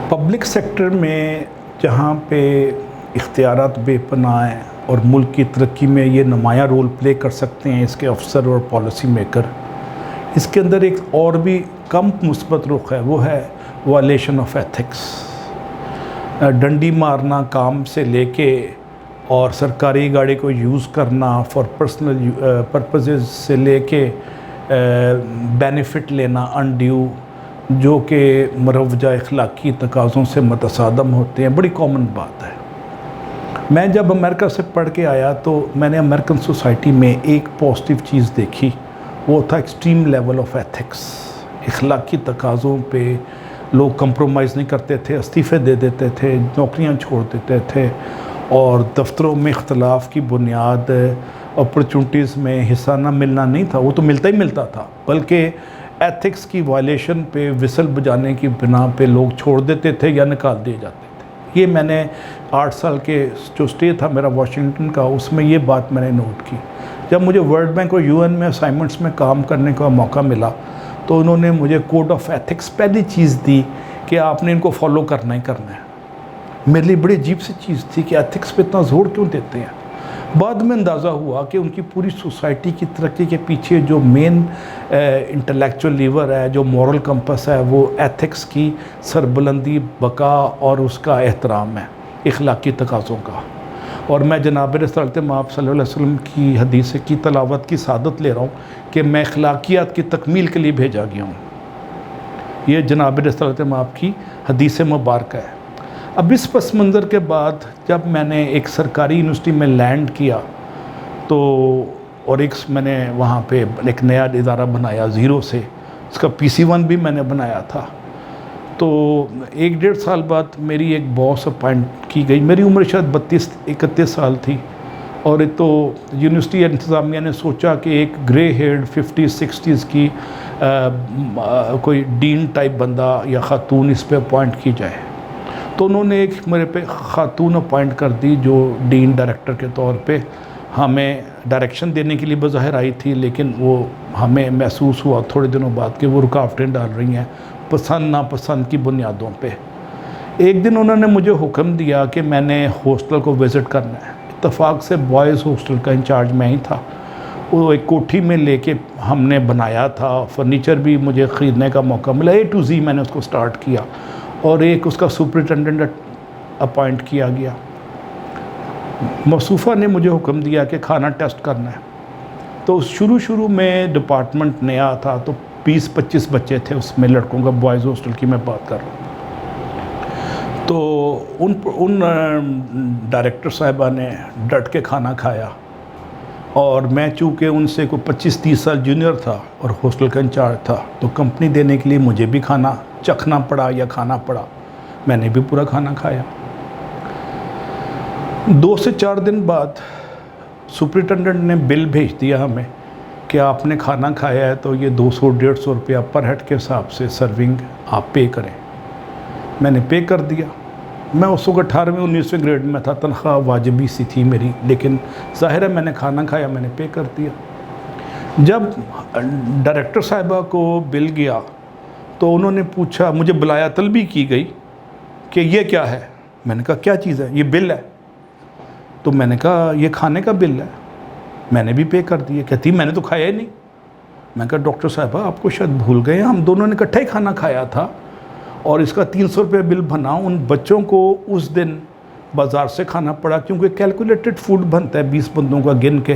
Public sector میں جہاں پہ اختیارات بے پناہ ہیں اور ملک کی ترقی میں یہ نمایاں رول پلے کر سکتے ہیں اس کے افسر اور پالیسی میکر، اس کے اندر ایک اور بھی کم مثبت رخ ہے، وہ ہے وائلیشن آف ایتھکس۔ ڈنڈی مارنا کام سے لے کے اور سرکاری گاڑی کو یوز کرنا فار پرسنل پرپزز سے لے کے بینیفٹ لینا انڈیو، جو کہ مروجہ اخلاقی تقاضوں سے متصادم ہوتے ہیں، بڑی کامن بات ہے۔ میں جب امریکہ سے پڑھ کے آیا تو میں نے امریکن سوسائٹی میں ایک پازیٹیو چیز دیکھی، وہ تھا ایکسٹریم لیول آف ایتھکس۔ اخلاقی تقاضوں پہ لوگ کمپرومائز نہیں کرتے تھے، استعفے دے دیتے تھے، نوکریاں چھوڑ دیتے تھے، اور دفتروں میں اختلاف کی بنیاد اپرچونٹیز میں حصہ نہ ملنا نہیں تھا، وہ تو ملتا ہی ملتا تھا، بلکہ ایتھکس کی وائلیشن پہ وسل بجانے کی بنا پہ لوگ چھوڑ دیتے تھے یا نکال دیے جاتے تھے۔ یہ میں نے 8 سال کے جو سٹے تھا میرا واشنگٹن کا، اس میں یہ بات میں نے نوٹ کی۔ جب مجھے ورلڈ بینک اور UN میں اسائنمنٹس میں کام کرنے کا موقع ملا تو انہوں نے مجھے کوڈ آف ایتھکس پہلی چیز دی کہ آپ نے ان کو فالو کرنا ہی کرنا ہے۔ میرے لیے بڑی عجیب سی چیز تھی کہ ایتھکس پہ اتنا زور کیوں دیتے ہیں۔ بعد میں اندازہ ہوا کہ ان کی پوری سوسائٹی کی ترقی کے پیچھے جو مین انٹلیکچول لیور ہے، جو مورل کمپس ہے، وہ ایتھکس کی سربلندی، بقا اور اس کا احترام ہے، اخلاقی تقاضوں کا۔ اور میں جناب رسالت مآب صلی اللہ علیہ وسلم کی حدیث کی تلاوت کی سعادت لے رہا ہوں کہ میں اخلاقیات کی تکمیل کے لیے بھیجا گیا ہوں۔ یہ جناب رسالت مآب کی حدیث مبارکہ ہے۔ اب اس پس منظر کے بعد جب میں نے ایک سرکاری یونیورسٹی میں لینڈ کیا تو اور میں نے وہاں پہ ایک نیا ادارہ بنایا زیرو سے، اس کا PC1 بھی میں نے بنایا تھا۔ تو 1-1.5 سال بعد میری ایک باس اپائنٹ کی گئی، میری عمر شاید 32-31 سال تھی، اور تو یونیورسٹی انتظامیہ نے سوچا کہ ایک گرے ہیئرڈ 50-60s کی کوئی ڈین ٹائپ بندہ یا خاتون اس پہ اپوائنٹ کی جائے۔ تو انہوں نے ایک میرے پہ خاتون اپوائنٹ کر دی جو ڈین ڈائریکٹر کے طور پہ ہمیں ڈائریکشن دینے کے لیے بظاہر آئی تھی، لیکن وہ ہمیں محسوس ہوا تھوڑے دنوں بعد کہ وہ رکاوٹیں ڈال رہی ہیں پسند ناپسند کی بنیادوں پہ۔ ایک دن انہوں نے مجھے حکم دیا کہ میں نے ہاسٹل کو وزٹ کرنا ہے۔ اتفاق سے بوائز ہاسٹل کا انچارج میں ہی تھا۔ وہ ایک کوٹھی میں لے کے ہم نے بنایا تھا، فرنیچر بھی مجھے خریدنے کا موقع ملا، A to Z میں نے اس کو سٹارٹ کیا، اور ایک اس کا سپرنٹینڈنٹ اپوائنٹ کیا گیا۔ موصوفہ نے مجھے حکم دیا کہ کھانا ٹیسٹ کرنا ہے۔ تو شروع میں ڈپارٹمنٹ نیا تھا تو 20-25 بچے تھے اس میں، لڑکوں کا، بوائز ہاسٹل کی میں بات کر رہا ہوں۔ تو ان ڈائریکٹر صاحبہ نے ڈٹ کے کھانا کھایا، اور میں چونکہ ان سے کوئی 25-30 سال جونیئر تھا اور ہاسٹل کا انچارج تھا، تو کمپنی دینے کے لیے مجھے بھی کھانا چکھنا پڑا یا کھانا پڑا۔ میں نے بھی پورا کھانا کھایا۔ 2 سے 4 دن بعد سپرنٹینڈنٹ نے بل بھیج دیا ہمیں کہ آپ نے کھانا کھایا ہے تو یہ 200-150 روپیہ پر ہیڈ کے حساب سے سرونگ آپ پے کریں۔ میں نے پے کر دیا۔ میں اس وقت 18ویں-19ویں گریڈ میں تھا، تنخواہ واجبی سی تھی میری، لیکن ظاہر ہے میں نے کھانا کھایا، میں نے پے کر دیا۔ جب ڈائریکٹر صاحبہ کو بل گیا تو انہوں نے پوچھا، مجھے بلایا طلبی کی گئی کہ یہ کیا ہے؟ میں نے کہا کیا چیز ہے؟ یہ بل ہے۔ تو میں نے کہا یہ کھانے کا بل ہے۔ میں نے بھی پے کر دیا۔ کہتی میں نے تو کھایا ہی نہیں۔ میں نے کہا ڈاکٹر صاحبہ آپ کو شاید بھول گئے ہیں، ہم دونوں نے اکٹھا ہی کھانا کھایا تھا، اور اس کا 300 روپے بل بنا۔ ان بچوں کو اس دن بازار سے کھانا پڑا، کیونکہ کیلکولیٹڈ فوڈ بنتا ہے 20 بندوں کا گن کے۔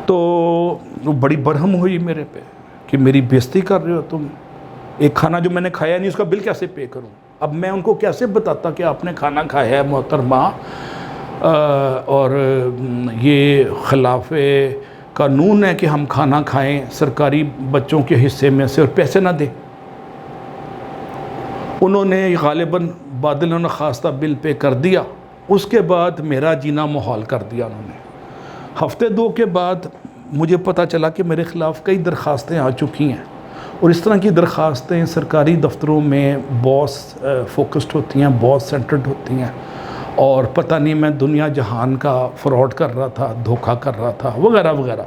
تو وہ بڑی برہم ہوئی میرے پہ کہ میری بےزتی کر رہے ہو تم، ایک کھانا جو میں نے کھایا نہیں اس کا بل کیسے پے کروں؟ اب میں ان کو کیسے بتاتا کہ آپ نے کھانا کھایا ہے محترمہ، اور یہ خلاف قانون ہے کہ ہم کھانا کھائیں سرکاری بچوں کے حصے میں سے اور پیسے نہ دیں۔ انہوں نے غالباً بادل و خواستہ بل پے کر دیا۔ اس کے بعد میرا جینا محال کر دیا انہوں نے۔ ہفتے 2 کے بعد مجھے پتہ چلا کہ میرے خلاف کئی درخواستیں آ چکی ہیں، اور اس طرح کی درخواستیں سرکاری دفتروں میں باس فوکسڈ ہوتی ہیں، باس سینٹرڈ ہوتی ہیں، اور پتہ نہیں میں دنیا جہان کا فراڈ کر رہا تھا، دھوکہ کر رہا تھا وغیرہ وغیرہ،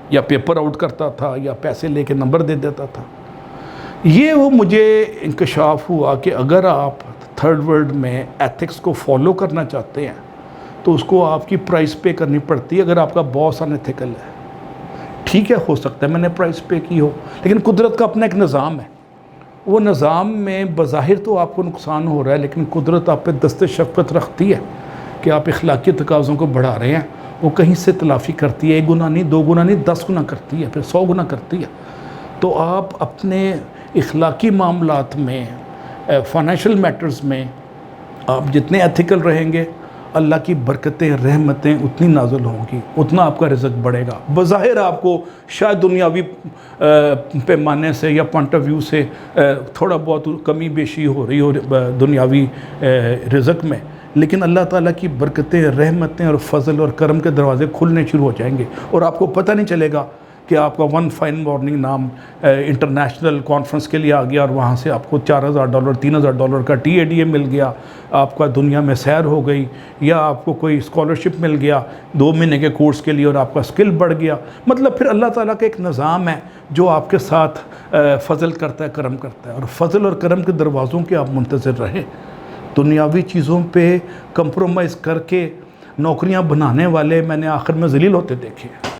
یا پیپر آؤٹ کرتا تھا یا پیسے لے کے نمبر دے دیتا تھا۔ یہ وہ مجھے انکشاف ہوا کہ اگر آپ تھرڈ ورلڈ میں ایتھکس کو فالو کرنا چاہتے ہیں تو اس کو آپ کی پرائس پے کرنی پڑتی ہے اگر آپ کا باس انیتھیکل ہے. ٹھیک ہے، ہو سکتا ہے میں نے پرائس پے کی ہو، لیکن قدرت کا اپنا ایک نظام ہے. وہ نظام میں بظاہر تو آپ کو نقصان ہو رہا ہے، لیکن قدرت آپ پہ دست شفقت رکھتی ہے کہ آپ اخلاقی تقاضوں کو بڑھا رہے ہیں. وہ کہیں سے تلافی کرتی ہے، 1 گنا نہیں، 2 گنا نہیں، 10 گنا کرتی ہے، پھر 100 گنا کرتی ہے. تو آپ اپنے اخلاقی معاملات میں، فائنینشیل میٹرز میں آپ جتنے ایتھیکل رہیں گے، اللہ کی برکتیں، رحمتیں اتنی نازل ہوں گی، اتنا آپ کا رزق بڑھے گا. بظاہر آپ کو شاید دنیاوی پیمانے سے یا پوائنٹ آف ویو سے تھوڑا بہت کمی بیشی ہو رہی ہو دنیاوی رزق میں، لیکن اللہ تعالیٰ کی برکتیں، رحمتیں اور فضل اور کرم کے دروازے کھلنے شروع ہو جائیں گے، اور آپ کو پتہ نہیں چلے گا کہ آپ کا ون فائن مارننگ نام انٹرنیشنل کانفرنس کے لیے آ گیا، اور وہاں سے آپ کو $4,000 $3,000 کا TADA مل گیا، آپ کا دنیا میں سیر ہو گئی، یا آپ کو کوئی اسکالرشپ مل گیا 2 مہینے کے کورس کے لیے اور آپ کا سکل بڑھ گیا. مطلب پھر اللہ تعالیٰ کا ایک نظام ہے جو آپ کے ساتھ فضل کرتا ہے، کرم کرتا ہے، اور فضل اور کرم کے دروازوں کے آپ منتظر رہیں. دنیاوی چیزوں پہ کمپرومائز کر کے نوکریاں بنانے والے میں نے آخر میں ذلیل ہوتے دیکھے.